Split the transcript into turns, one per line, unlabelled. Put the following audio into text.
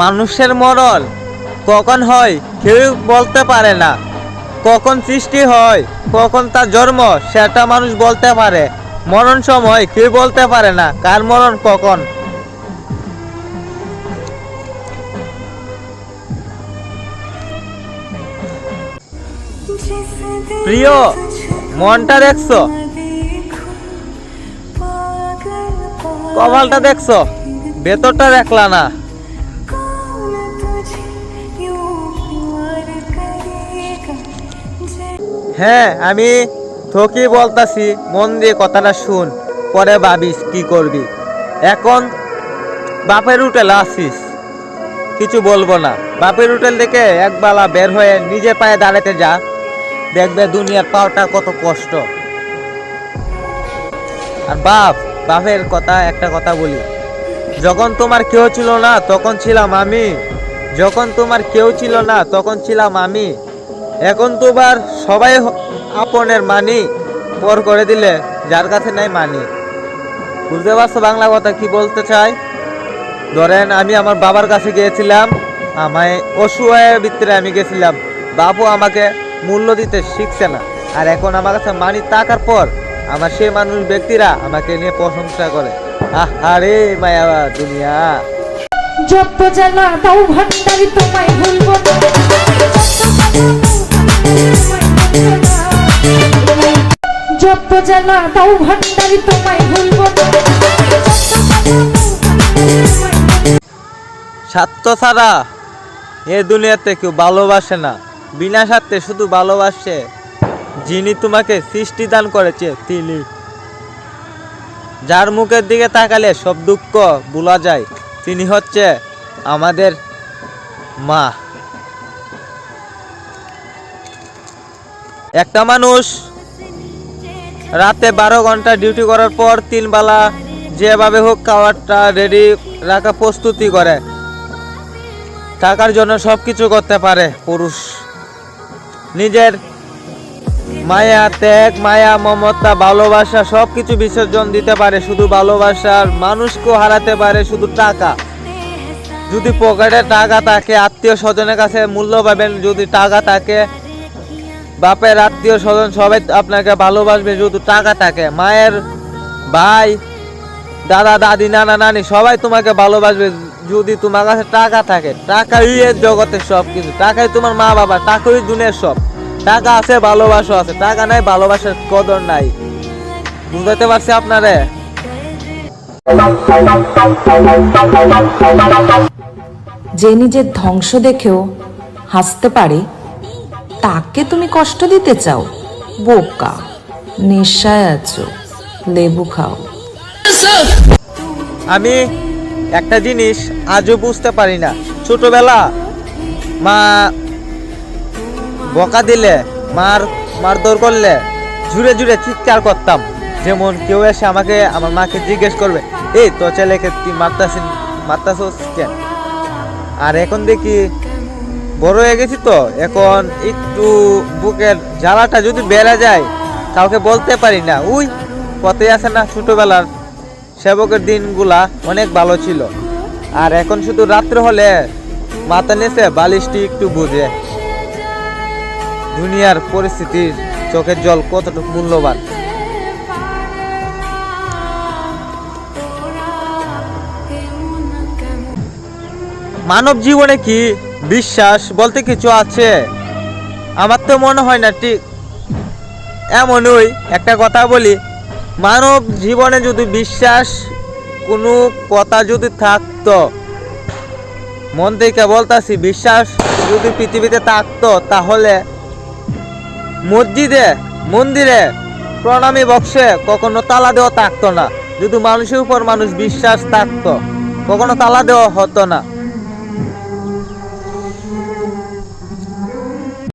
মানুষের মরণ কখন হয় কেউ বলতে পারে না। কখন সৃষ্টি হয়, কখন তার জন্ম, সেটা মানুষ বলতে পারে। মরণ সময় কেউ বলতে পারে না কার মরণ কখন। প্রিয়, মনটা দেখছো, কপালটা দেখছো, ভেতরটা দেখলা না। হ্যাঁ, আমি তোকে বলতাছি, মন দিয়ে কথাটা শুন, পরে ভাবিস কি করবি। এখন বাপের হোটেলে আসিস, কিছু বলবো না। বাপের হোটেল থেকে একবেলা বের হয়ে নিজের পায়ে দাঁড়াতে যা, দেখবে দুনিয়ার পাওয়াটা কত কষ্ট। আর বাপের কথা একটা কথা বলি, যখন তোমার কেউ ছিল না তখন ছিলাম আমি। যখন তোমার কেউ ছিল না তখন ছিলাম আমি। এখন তোমার সবাই আপনের মানি, পর করে দিলে যার কাছে নাই মানি। বুঝতে পারছো বাংলা কথা কি বলতে চাই? ধরেন আমি আমার বাবার কাছে গিয়েছিলাম, আমায় অসহায়ের ভিতরে আমি গেছিলাম, বাবু আমাকে মূল্য দিতে শিখছে না। আর এখন আমার কাছে মানি থাকার পর আমার সেই মানুষ ব্যক্তিরা আমাকে নিয়ে প্রশংসা করে। আরে মায়া দুনিয়া।
যত জ্বালা দাও ভান্ডারি তোমায় ভুলবো না, যত জ্বালা দাও ভান্ডারি তোমায় ভুলবো না।
স্বার্থ ছাড়া এ দুনিয়াতে কেউ ভালোবাসে না, বিনা স্বার্থে শুধু ভালোবাসে যিনি তোমাকে সৃষ্টি দান করেছে তিনি। যার মুখের দিকে তাকালে সব দুঃখ ভুলা যায়, তিনি হচ্ছে আমাদের মা। একটা মানুষ রাতে 12 ঘন্টা ডিউটি করার পর 3 বেলা যেভাবে হোক খাবারটা রেডি রাখা প্রস্তুতি করে, টাকার জন্য সবকিছু করতে পারে পুরুষ। নিজের মায়া, ত্যাগ, মায়া, মমতা, ভালোবাসা সবকিছু বিসর্জন দিতে পারে শুধু ভালোবাসার মানুষকেও হারাতে পারে শুধু টাকা। যদি পকেটে টাকা থাকে, আত্মীয় স্বজনের কাছে মূল্য পাবেন যদি টাকা থাকে। বাপের আত্মীয় স্বজন সবাই আপনাকে ভালোবাসবে যদি টাকা থাকে। মায়ের ভাই, দাদা, দাদি, নানা, নানি সবাই তোমাকে ভালোবাসবে যদি তোমার কাছে টাকা থাকে। টাকাই এর জগতের সব কিছু, টাকাই তোমার মা বাবা, টাকাই দুনিয়ার সব। টাকা আছে, ভালোবাসা আছে, টাকা নাই, ভালোবাসার কদর নাই। বুঝতে পারছি আপনারে?
যে নিজের ধ্বংস দেখেও হাসতে পারে তাকে তুমি কষ্ট দিতে চাও? বোকা, নেশায় আছো, লেবু খাও।
আমি একটা জিনিস আজও বুঝতে পারি না, ছোটবেলা মা বকা দিলে, মারধর করলে জুড়ে জুড়ে চিৎকার করতাম। যেমন কেউ এসে আমাকে, আমার মাকে জিজ্ঞেস করবে, এই তো ছেলেকে তুই মারতাছিস কেন? আর এখন দেখি বড় হয়ে গেছি তো, এখন একটু বুকের জ্বালাটা যদি বেড়ে যায় কাউকে বলতে পারি না। ওই পথে আছে না, ছোটবেলার সেবকের দিনগুলা অনেক ভালো ছিল। আর এখন শুধু রাত্রে হলে মাথা নেচে বালিশটি একটু বুঝে দুনিয়ার পরিস্থিতির চোখের জল কতটুকু মূল্যবান। মানব জীবনে কি বিশ্বাস বলতে কিছু আছে? আমার তো মনে হয় না। ঠিক এমনই একটা কথা বলি, মানব জীবনে যদি বিশ্বাস কোনো কথা যদি থাকতো, মন থেকে বলতাছি, বিশ্বাস যদি পৃথিবীতে থাকতো তাহলে মন্দিরে প্রণামী বক্সে কখনো তালা দেওয়া থাকতো না। যদি মানুষের উপর মানুষ বিশ্বাস থাকতো কখনো তালা দেওয়া হতো না।